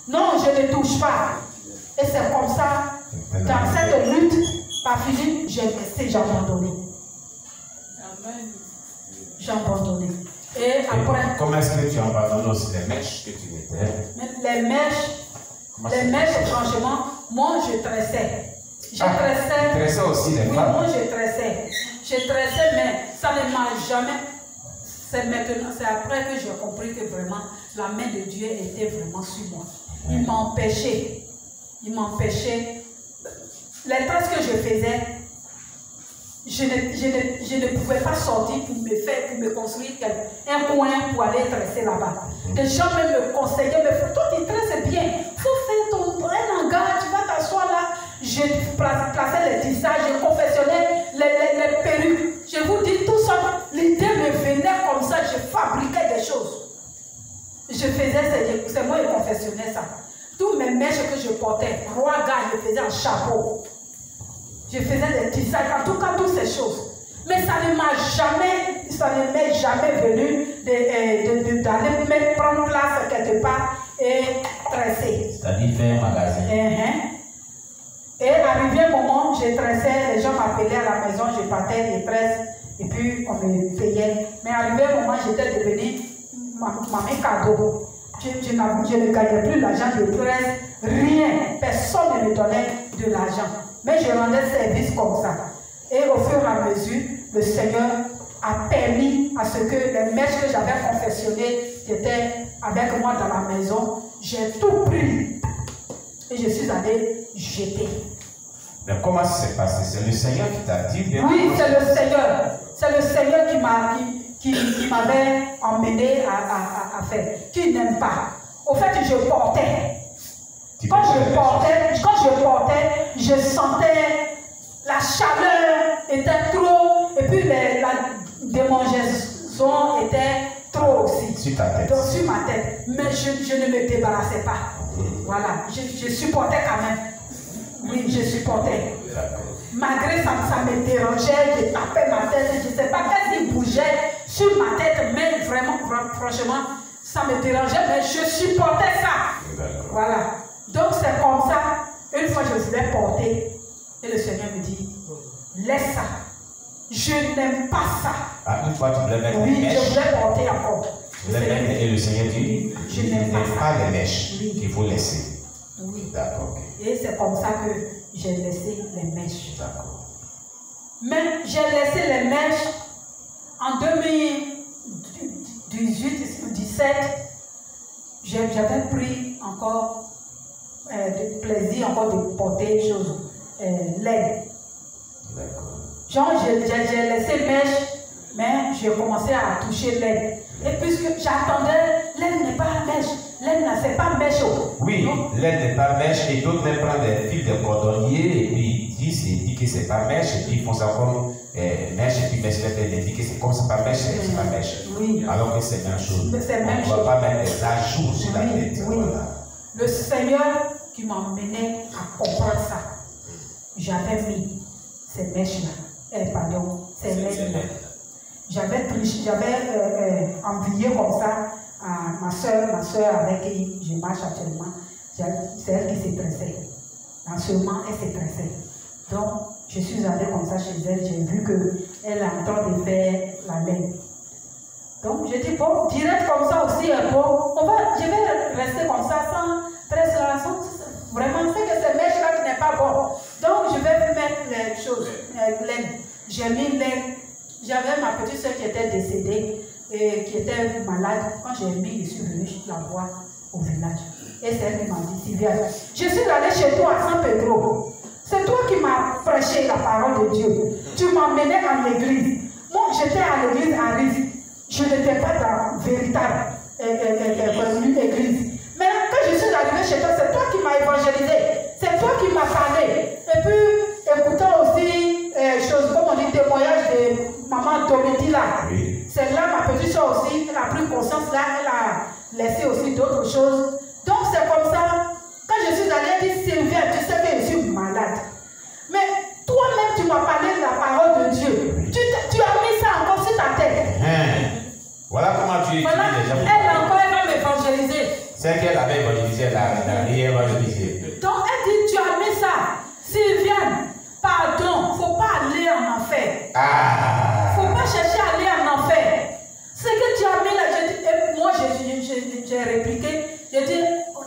Non, je ne touche pas. Et c'est comme ça, dans cette lutte, par fini, j'ai laissé, j'ai abandonné. J'ai abandonné. Et après. Comment est-ce que tu as abandonné aussi les mèches que tu mettais? Les mèches, franchement, moi je tressais. Je tressais. Tu tressais aussi les femmes? Moi je tressais. Je tressais, mais ça ne m'a jamais. C'est maintenant, c'est après que j'ai compris que vraiment la main de Dieu était vraiment sur moi. Il m'empêchait. Il m'empêchait. Les tresses que je faisais, je ne pouvais pas sortir pour me construire un coin pour aller tresser là-bas. Les gens même me conseillaient, mais toi tu tresses bien, il faut faire ton hangar, tu vas t'asseoir là. Je plaçais les tissages, je confectionnais les perruques. Je vous dis tout ça, l'idée me venait comme ça, je fabriquais des choses. Je faisais, c'est moi qui confectionnais ça. Tous mes mèches que je portais, roi gars, je faisais en chapeau. Je faisais des tissages, en tout cas, toutes ces choses. Mais ça ne m'est jamais venu d'aller me prendre place quelque part et tresser. C'est-à-dire faire un magasin. Et arrivé un moment, je tressais, les gens m'appelaient à la maison, je partais, je tresse, et puis on me payait. Mais arrivé un moment, j'étais devenue maman cadeau. Je ne gagnais plus l'argent de presse, rien, personne ne me donnait de l'argent. Mais je rendais service comme ça. Et au fur et à mesure, le Seigneur a permis à ce que les mèches que j'avais confectionnées, qui étaient avec moi dans la maison, j'ai tout pris. Et je suis allée jeter. Mais comment ça s'est passé? C'est le Seigneur qui t'a dit bien? Oui, c'est le Seigneur. C'est le Seigneur qui m'avait emmené à faire. Qui n'aime pas. Au fait, je portais. Quand je portais, je sentais la chaleur était trop. Et puis la démangeaison était trop aussi. Sur ta tête. Donc, sur ma tête. Mais je ne me débarrassais pas. Voilà. Je supportais quand même. Oui, je supportais. Malgré ça, ça me dérangeait, je tapais ma tête, je ne sais pas qu'est-ce qui bougeait sur ma tête, mais vraiment, franchement, ça me dérangeait, mais je supportais ça. Voilà. Donc c'est comme ça, une fois je voulais porter, et le Seigneur me dit, laisse ça. Je n'aime pas ça. Ah, une fois tu voulais mettre les mèches. Oui, je voulais porter encore. Et le Seigneur dit, je n'aime pas les mèches qu'il faut laisser. Oui. D'accord. Et c'est comme ça que j'ai laissé les mèches. D'accord. Mais j'ai laissé les mèches en 2018-17. J'avais pris encore de plaisir encore de porter des choses laine. D'accord. Genre, j'ai laissé mèche, mais j'ai commencé à toucher laine. Et puisque j'attendais, laine n'est pas mèche. Laine, c'est pas mèche. Oui, laine n'est pas mèche et d'autres même prennent des fils de cordonnier et puis ils disent que c'est pas mèche et puis ils font ça comme mèche et puis mèche ils disent que c'est comme c'est pas mèche, c'est pas mèche. Oui. Alors que c'est la même chose. C'est la même chose. On ne va pas mettre des ajouts sur la tête. Oui. Voilà. Le Seigneur qui m'emmenait à comprendre ça, j'avais mis ces mèches-là. Pardon, ces laines-là. J'avais envié comme ça à ma soeur avec qui je marche actuellement. C'est elle qui s'est tressée. En ce moment, elle s'est tressée. Donc, je suis allée comme ça chez elle. J'ai vu qu'elle est en train de faire la laine. Donc, je dis, bon, direct comme ça aussi, bon, je vais rester comme ça sans tresse là. Vraiment, c'est que ces mèches-là qui n'est pas bon. Donc, je vais mettre les choses, laine. J'ai mis laine. J'avais ma petite soeur qui était décédée et qui était malade. Quand j'ai mis, je suis venue la voir au village. Et c'est elle qui m'a dit, Sylvia, je suis allée chez toi à San Pedro. C'est toi qui m'as prêché la parole de Dieu. Tu m'as mené à l'église. Moi, j'étais à l'église à Rive. Je n'étais pas dans véritable église. Mais quand je suis arrivée chez toi, c'est toi qui m'as évangélisé. C'est toi qui m'as parlé. Et puis, écoutant aussi, comme on dit, témoignage de maman Domitila. Oui. C'est là ma petite soeur aussi, elle a pris conscience là, elle a laissé aussi d'autres choses. Donc c'est comme ça. Quand je suis allée, elle dit, Sylvia, tu sais que je suis malade. Mais toi-même, tu m'as parlé de la parole de Dieu. Tu as mis ça encore sur ta tête. Voilà comment tu es. Voilà, elle encore, elle va m'évangéliser. C'est qu'elle avait évangélisé, elle rien va le dire. Donc elle dit, tu as mis ça. Sylviane, pardon, faut pas aller en enfer. Faut pas chercher à aller en enfer. Ce que tu as mis là, et moi j'ai répliqué, j'ai dit,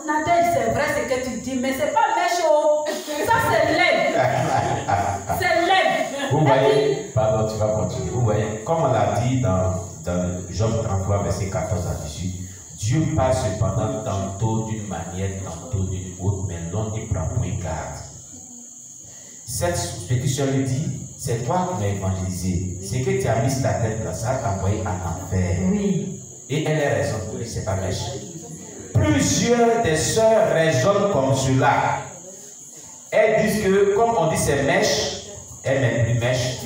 Nadège, c'est vrai ce que tu dis, mais c'est pas méchant. Ça c'est laid. C'est laid. Vous voyez, pardon, tu vas continuer. Vous voyez, comme on l'a dit dans Job 33, verset 14 à 18, Dieu parle cependant tantôt d'une manière, tantôt d'une autre, mais l'on n'y prend point garde. Cette pétition lui dit, c'est toi qui m'as évangélisé. Ce que tu as mis sur ta tête là, ça t'a envoyé en enfer. Oui. Et elle a raison pour lui, c'est pas méchant. Plusieurs des sœurs raisonnent comme cela. Elles disent que, comme on dit c'est mèche, elles mettent plus mèche.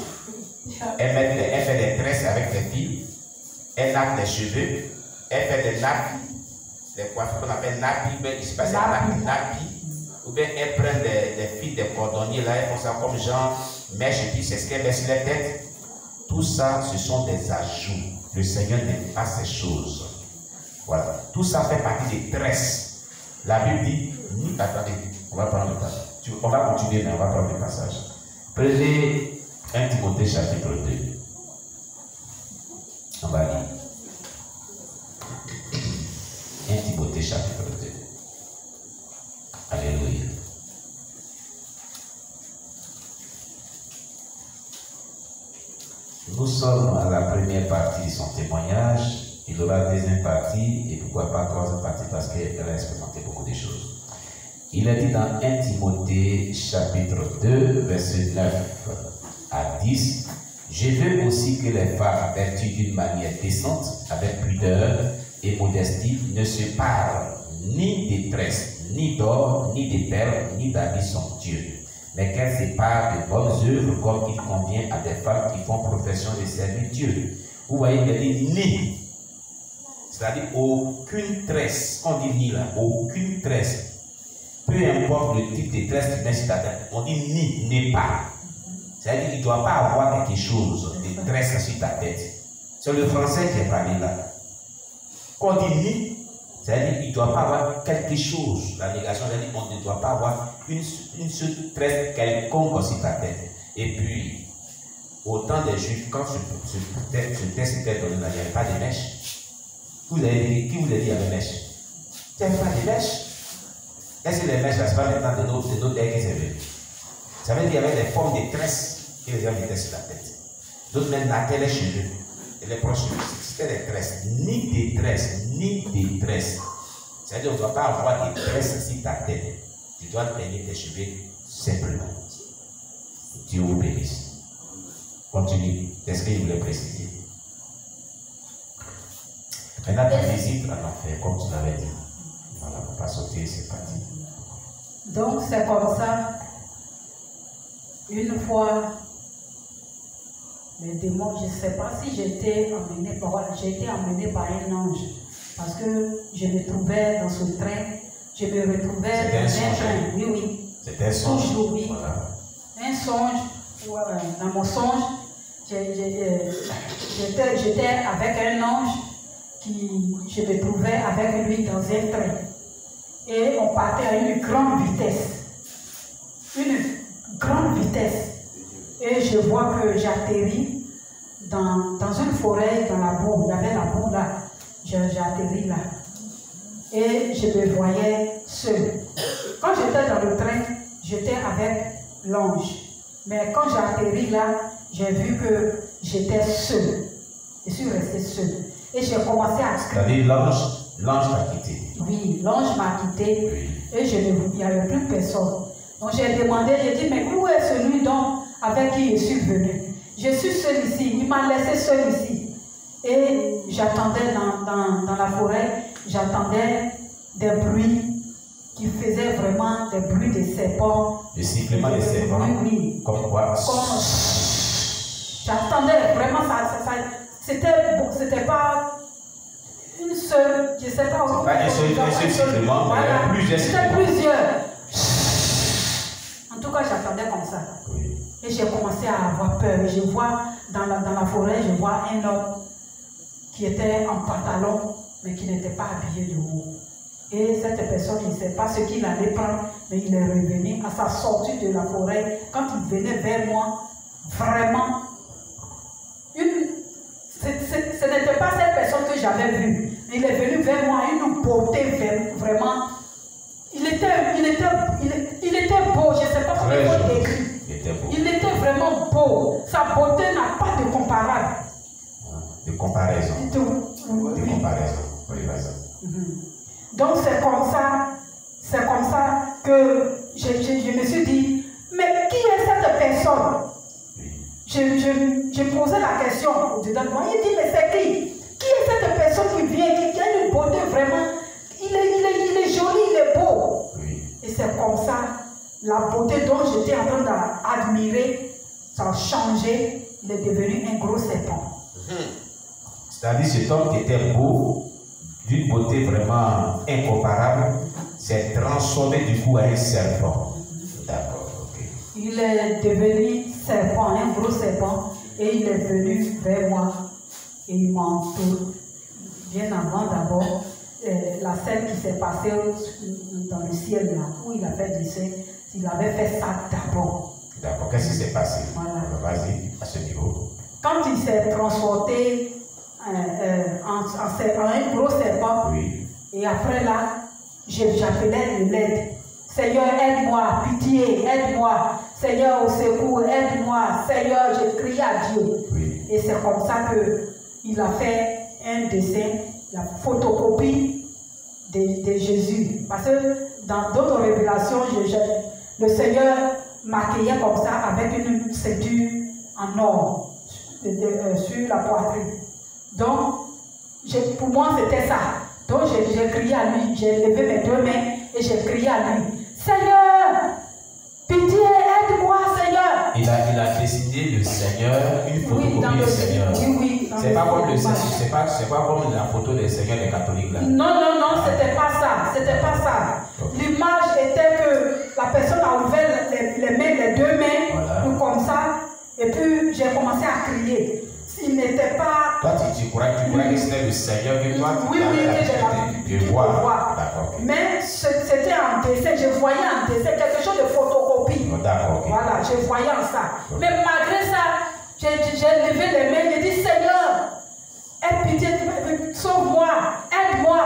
Elle fait des tresses avec les filles. Elle nappe les cheveux. Elle fait des nappes. Les coiffures qu'on appelle nappies, mais il se passe nappies. Ou bien elles prennent des filles, des cordonniers, là, elles font ça comme genre mèche, et puis c'est ce qu'elles mettent sur la tête. Tout ça, ce sont des ajouts. Le Seigneur n'aime pas ces choses. Voilà. Tout ça fait partie des tresses. La Bible dit, attendez, on va prendre le passage. On va continuer, mais on va prendre le passage. Prenez 1 Timothée chapitre 2. On va lire. 1 Timothée chapitre 2. Alléluia. Nous sommes à la première partie de son témoignage. Il aura la deuxième partie et pourquoi pas la troisième partie parce qu'elle a expérimenté beaucoup de choses. Il a dit dans 1 Timothée chapitre 2 verset 9 à 10, je veux aussi que les femmes vertues d'une manière décente, avec pudeur et modestie, ne se parlent ni de tresses, ni d'or, ni de perles, ni d'habits somptueux, mais qu'elles se parlent de bonnes œuvres comme il convient à des femmes qui font profession de servir Dieu. Vous voyez, il dit ni. C'est-à-dire aucune tresse, on dit ni là, aucune tresse. Peu importe le type de tresse qui met sur ta tête, on dit ni, n'est pas. C'est-à-dire qu'il ne doit pas avoir quelque chose de tresse sur ta tête. C'est le français qui est parlé là. Quand on dit ni, c'est-à-dire qu'il ne doit pas avoir quelque chose. La négation, c'est-à-dire qu'on ne doit pas avoir une seule tresse quelconque sur ta tête. Et puis, au temps des Juifs, quand ce texte était donné, il n'y avait pas de mèche. Qui vous a dit qu'il y avait mèche? Il n'y avait pas de mèche. Est-ce que les mèches, là, ce n'est pas maintenant de notre terre qui s'est venu? Ça veut dire qu'il y avait des formes de tresses que les gens mettaient sur la tête. D'autres même nattaient les cheveux. Et les proches, c'était des tresses. Ni des tresses, ni des tresses. C'est-à-dire qu'on ne doit pas avoir des tresses sur ta tête. Tu dois tenir tes cheveux simplement. Dieu vous bénisse. Continue. Est-ce qu'il voulait préciser? Maintenant, ta visite en enfer, comme tu l'avais dit. Voilà, on ne va pas sauter, c'est parti. Donc, c'est comme ça. Une fois, les démons, je ne sais pas si j'ai été emmené par un ange. Parce que je me trouvais dans ce train, je me retrouvais dans un train. Oui, oui. C'était un songe. Toujours, oui. Voilà. Un songe, dans mon songe, j'étais avec un ange je me trouvais avec lui dans un train. Et on partait à une grande vitesse. Une grande vitesse. Et je vois que j'atterris dans une forêt, dans la boue. Il y avait la boue là. J'atterris là. Et je me voyais seul. Quand j'étais dans le train, j'étais avec l'ange. Mais quand j'ai atterri là, j'ai vu que j'étais seul. Je suis resté seul. Et j'ai commencé à crier. C'est-à-dire l'ange t'a quitté. Oui, l'ange m'a quitté. Oui. Et il n'y avait plus personne. Donc j'ai demandé, j'ai dit, mais où est celui donc avec qui je suis venu? Je suis seul ici. Il m'a laissé seul ici. Et j'attendais dans la forêt, j'attendais des bruits qui faisaient vraiment des bruits de serpents. Le sifflement des serpents. Oui, oui. Comme quoi? J'attendais vraiment c'était pas une seule, je ne sais pas. C'est pas un seul sifflement, voilà. Mais plusieurs. C'était plusieurs. En tout cas, j'attendais comme ça. Oui. Et j'ai commencé à avoir peur. Je vois dans la forêt, je vois un homme qui était en pantalon, mais qui n'était pas habillé de haut. Et cette personne, il ne sait pas ce qu'il allait prendre, mais il est revenu à sa sortie de la forêt. Quand il venait vers moi, vraiment, ce n'était pas cette personne que j'avais vue. Il est venu vers moi, une beauté vraiment. Il était beau, je ne sais pas comment il faut décrire. Il était vraiment beau. Sa beauté n'a pas de comparable. De comparaison. De comparaison. Oui, vas-y. Donc c'est comme ça que je me suis dit, mais qui est cette personne? Je posais la question au dedans de moi. Il dit, mais c'est qui? Qui est cette personne qui vient, qui a une beauté vraiment? Il est joli, il est beau. Oui. Et c'est comme ça, la beauté dont j'étais en train d'admirer, ça a changé. Il est devenu un gros serpent. C'est-à-dire cet homme qui était beau, d'une beauté vraiment incomparable, s'est transformé du coup en un serpent. D'accord, ok. Il est devenu serpent, un gros serpent, et il est venu vers moi et il m'a entouré. Bien avant d'abord, la scène qui s'est passée dans le ciel là, où il avait dessin, il avait fait ça d'abord. D'accord, qu'est-ce qui s'est passé? Voilà. Vas-y, à ce niveau. Quand il s'est transporté en un gros serpent, oui. Et après là, j'appelais de l'aide. Seigneur, aide-moi, pitié, aide-moi. Seigneur, au secours, aide-moi. Seigneur, je crie à Dieu. Oui. Et c'est comme ça qu'il a fait un dessin, la photocopie de Jésus. Parce que dans d'autres révélations, le Seigneur m'accueillait comme ça avec une ceinture en or sur la poitrine. Donc, pour moi, c'était ça. Donc, j'ai crié à lui, j'ai levé mes deux mains et j'ai crié à lui. Seigneur, pitié, aide-moi, Seigneur. Il a dessiné le Seigneur, une photocopie du Seigneur. Oui. C'est pas comme la photo des Seigneurs des catholiques là. Non, c'était pas ça. C'était pas ça. Okay. L'image était que la personne a ouvert les deux mains, voilà. Comme ça, et puis j'ai commencé à crier. Il n'était pas. Toi, tu crois que c'était le Seigneur que toi oui, que j'ai de voir. D'accord. Mais c'était en dessin, je voyais en dessin quelque chose de photocopie. D'accord. Okay. Voilà, je voyais en ça. Okay. Mais malgré ça, j'ai levé les mains, j'ai dit Seigneur, aie pitié, sauve-moi, aide-moi.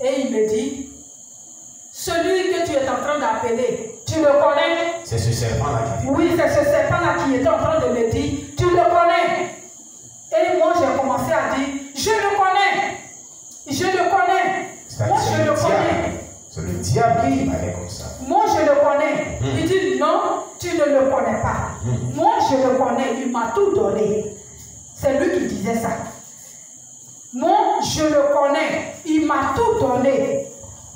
Et il me dit, celui que tu es en train d'appeler, tu le connais? C'est ce serpent-là qui dit. Oui, c'est ce serpent-là qui était en train de me dire, tu le connais? Et moi, j'ai commencé à dire, je le connais. Je le connais. Moi, je le connais. C'est le diable qui parlait comme ça. Moi, je le connais. Il dit, non, tu ne le connais pas. Moi, je le connais. Il m'a tout donné. C'est lui qui disait ça. Moi, je le connais. Il m'a tout donné.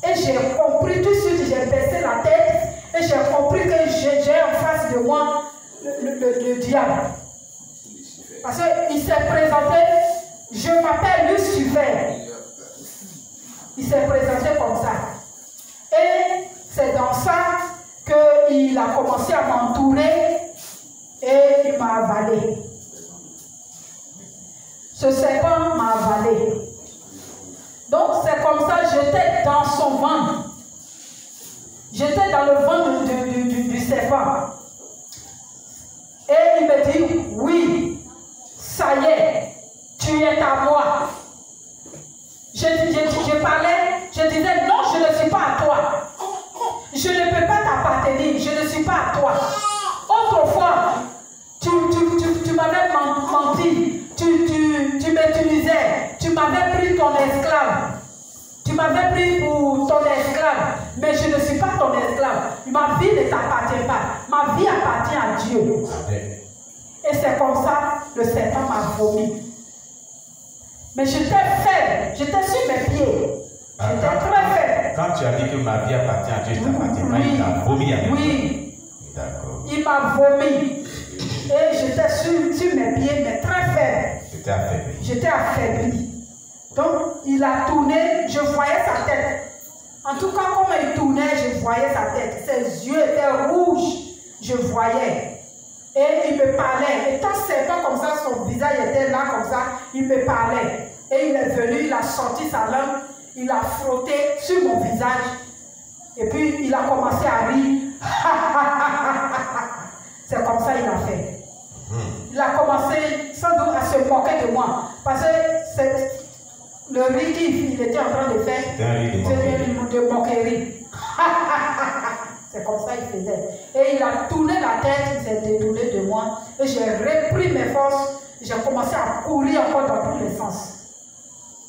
Et j'ai compris tout de suite, j'ai baissé la tête. Et j'ai compris que j'ai en face de moi le diable. Parce qu'il s'est présenté, je m'appelle Lucifer. Il s'est présenté comme ça. Et c'est dans ça qu'il a commencé à m'entourer et il m'a avalé. Ce serpent m'a avalé. Donc c'est comme ça, j'étais dans son ventre. J'étais dans le ventre du serpent. Et il me dit, oui. Ça y est, tu es à moi. Je parlais, je disais non, je ne suis pas à toi. Je ne peux pas t'appartenir, je ne suis pas à toi. Autrefois, tu m'avais menti, tu m'utilisais, tu m'avais pris ton esclave. Tu m'avais pris pour ton esclave, mais je ne suis pas ton esclave. Ma vie ne t'appartient pas, ma vie appartient à Dieu. Et c'est comme ça, le serpent m'a vomi. Mais j'étais faible, j'étais sur mes pieds. J'étais très faible. Quand tu as dit que ma vie appartient à Dieu, je t'appartiens pas, il t'a vomi avec toi. Oui. D'accord. Il m'a vomi. Et j'étais sur mes pieds, mais très faible. J'étais affaibli. J'étais affaibli. Donc, il a tourné, je voyais sa tête. En tout cas, comme il tournait, je voyais sa tête. Ses yeux étaient rouges. Je voyais. Et il me parlait. Et quand serpent comme ça, son visage était là comme ça, il me parlait. Et il est venu, il a sorti sa langue, il a frotté sur mon visage. Et puis, il a commencé à rire. C'est comme ça qu'il a fait. Il a commencé sans doute à se moquer de moi. Parce que le rire qu'il était en train de faire, c'était de moquerie. C'est comme ça qu'il faisait. Et il a tourné la tête, il s'est détourné de moi. Et j'ai repris mes forces. J'ai commencé à courir encore dans tous les sens.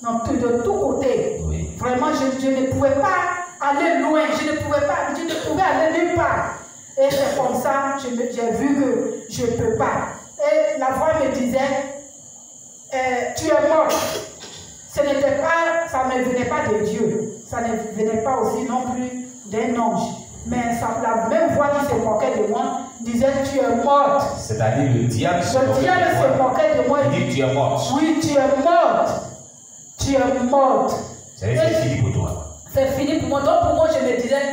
Donc, de tous côtés. Oui. Vraiment, je ne pouvais pas aller loin. Je ne pouvais aller nulle part. Et c'est comme ça que j'ai vu que je ne peux pas. Et la voix me disait, tu es mort. Ça ne venait pas de Dieu. Ça ne venait pas aussi non plus d'un ange. Mais la même voix qui se moquait de moi disait, tu es morte. C'est-à-dire le diable se moquait de moi. Il dit, tu es morte. Oui, tu es morte. Tu es morte. C'est fini pour toi. C'est fini pour moi. Donc pour moi, je me disais,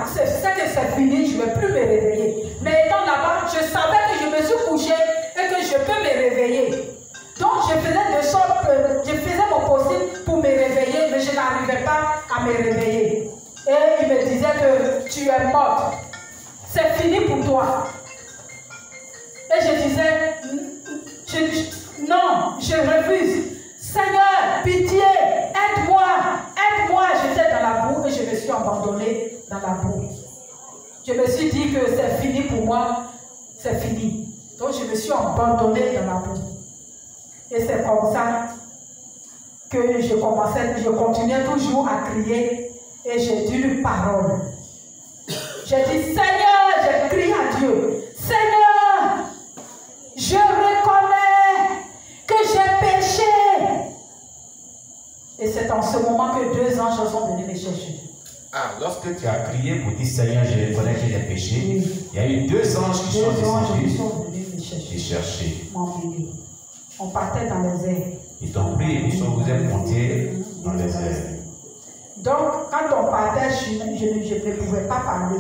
c'est que c'est fini, je ne vais plus me réveiller. Mais étant là-bas, je savais que je me suis couché et que je peux me réveiller. Donc je faisais de sorte que je faisais mon possible pour me réveiller, mais je n'arrivais pas à me réveiller. Et il me disait que tu es morte. C'est fini pour toi. Et je disais, non, je refuse. Seigneur, pitié, aide-moi, aide-moi. J'étais dans la boue et je me suis abandonnée dans la boue. Je me suis dit que c'est fini pour moi, c'est fini. Donc je me suis abandonnée dans la boue. Et c'est comme ça que je continuais toujours à crier et j'ai dit une parole. J'ai dit, Seigneur, j'ai crié à Dieu, Seigneur, je reconnais que j'ai péché. Et c'est en ce moment que 2 anges sont venus me chercher. Ah, lorsque tu as crié pour dire Seigneur, je reconnais que j'ai péché, oui. Il y a eu 2 anges qui sont venus me chercher. On partait dans les airs. Ils t'ont pris et vous êtes montés dans les airs. Donc, quand on partait, je ne pouvais pas parler.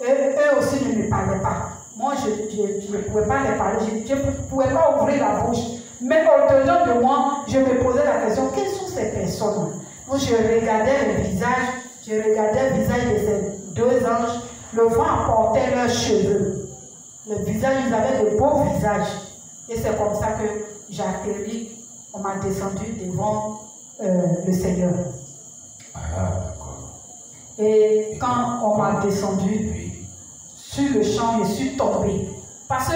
Eux aussi ne me parlaient pas. Moi, je ne pouvais pas les parler. Je ne pouvais pas ouvrir la bouche. Mais au-dedans de moi, je me posais la question, quelles sont ces personnes? Donc, je regardais le visage de ces 2 anges. Le vent apportait leurs cheveux. Le visage, ils avaient de beaux visages. Et c'est comme ça que j'ai atterri. On m'a descendu devant le Seigneur. Ah, d'accord. Et quand on m'a descendu, oui, sur le champ, je suis tombé. Parce que,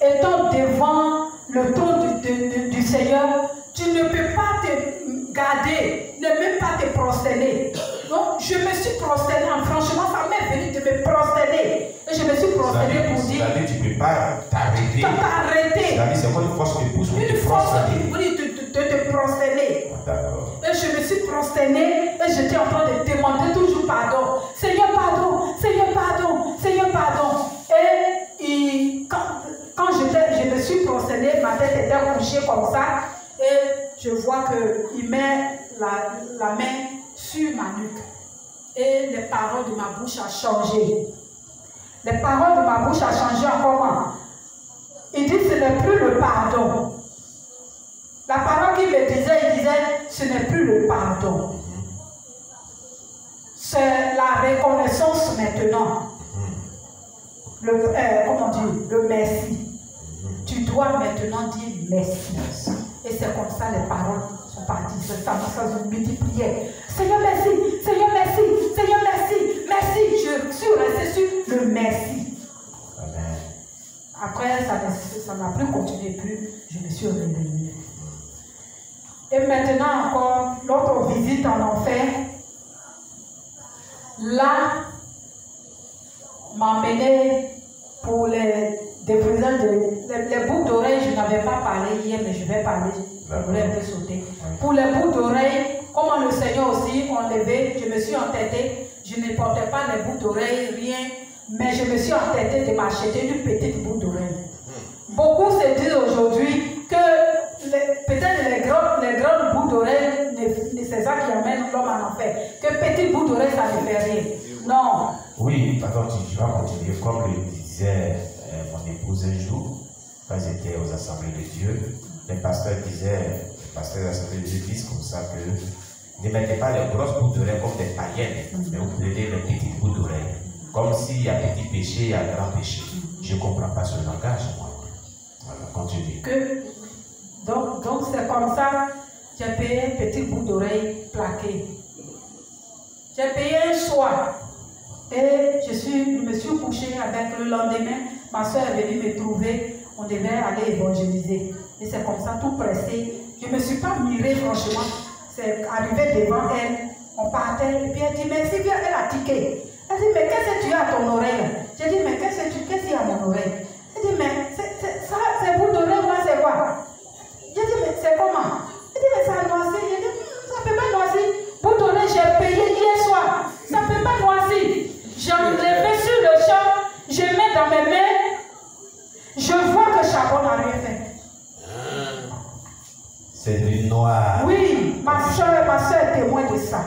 étant devant le trône du Seigneur, tu ne peux pas te garder, ne même pas te prosterner. Donc, je me suis prosterné. Franchement, ça m'est venu de me prosterner. Et je me suis prosterné pour dire. Tu ne peux pas t'arrêter. C'est quoi une force qui pousse? Une force de te prosterner. D'accord. Et je me suis prosternée et j'étais en train de demander toujours pardon. Seigneur, pardon, Seigneur, pardon, Seigneur, pardon. Et quand je me suis prosternée, ma tête était couchée comme ça. Et je vois qu'il met la main sur ma nuque. Et les paroles de ma bouche ont changé. Les paroles de ma bouche ont changé en comment? Il dit ce n'est plus le pardon. La parole qu'il me disait, il disait ce n'est plus le pardon. C'est la reconnaissance maintenant. Comment dire? Le merci. Tu dois maintenant dire merci. Et c'est comme ça les paroles sont parties. C'est ça, je multipliais. Seigneur, merci. Seigneur, merci. Seigneur, merci. Merci. Je suis resté sur le merci. Amen. Après, ça n'a plus continué plus. Je me suis réveillée. Et maintenant encore, l'autre visite en enfer, là, m'a emmené pour les défrisages les boucles d'oreilles. Je n'avais pas parlé hier, mais je vais parler. Je voulais un peu sauter. Pour les boucles d'oreilles, comment le Seigneur aussi enlevé, je me suis entêtée. Je ne portais pas les boucles d'oreilles, rien, mais je me suis entêtée de m'acheter une petite boucle d'oreille. Beaucoup se disent aujourd'hui que peut-être les grandes boucles d'oreilles, c'est ça qui amène l'homme en enfer. Que petite boucle d'oreille, ça ne fait rien. Non. Oui, attends, je vais continuer. Comme le disait mon épouse un jour, quand j'étais aux assemblées de Dieu, les pasteurs des assemblées de Dieu disent comme ça que Ne mettez pas les grosses boucles d'oreilles comme des païennes, mais vous prenez les petites boucles d'oreilles. Comme s'il y a petit péché, il y a grand péché. Je ne comprends pas ce langage, moi. Voilà, continue. Donc c'est comme ça, j'ai payé un petit bout d'oreille plaqué. J'ai payé un soir. Et je me suis couché avec le lendemain. Ma soeur est venue me trouver. On devait aller évangéliser. Et c'est comme ça, tout pressé. Je ne me suis pas mirée, franchement. C'est arrivé devant elle. On partait. Et puis elle dit, mais Sylvia, elle a tiqué. Elle dit, mais qu'est-ce que tu as à ton oreille? J'ai dit, mais qu'est-ce qu'il y a à mon oreille? Elle dit, mais c'est bout d'oreille, moi, c'est quoi? J'ai dit, mais c'est comment? Elle dit, mais ça a noisé. J'ai dit, ça ne peut pas noisir. Bout d'oreille, j'ai payé hier soir. Ça ne peut pas noisir. J'en ai sur le champ, je mets dans mes mains, je vois que Charbon n'a rien fait. C'est du noir. Oui, ma soeur est témoin de ça.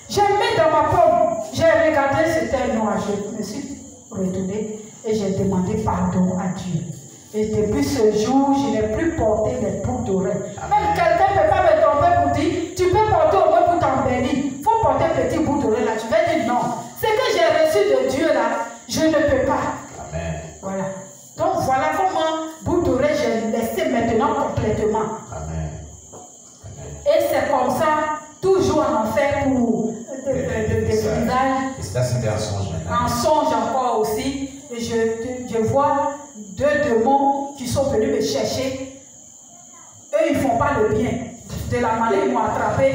J'ai mis dans ma pomme, j'ai regardé, c'était noir. Je me suis retournée et j'ai demandé pardon à Dieu. Et depuis ce jour, je n'ai plus porté les boucles d'oreilles. Même quelqu'un ne peut pas me tromper pour dire, tu peux porter au moins pour t'embellir. Il faut porter petit bout d'oreille là. Je vais dire non. Ce que j'ai reçu de Dieu là, je ne peux pas. Amen. Voilà. Donc voilà comment bout d'oreille j'ai laissé maintenant complètement. Amen. Et c'est comme ça, toujours en enfer pour des visages. Et ça, c'était un songe maintenant. En songe encore aussi. Et je vois deux démons qui sont venus me chercher. Eux, ils ne font pas le bien. De la manière, ils m'ont attrapé.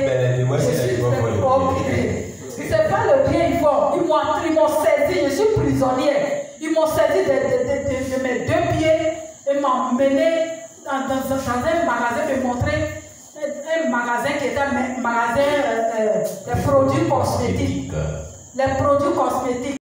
C'est pas le bien, ils m'ont saisi. Je suis prisonnière. Ils m'ont saisi de mes deux pieds et m'ont mené dans un magasin, me montrer un magasin qui était un magasin de produits cosmétiques. Les produits cosmétiques.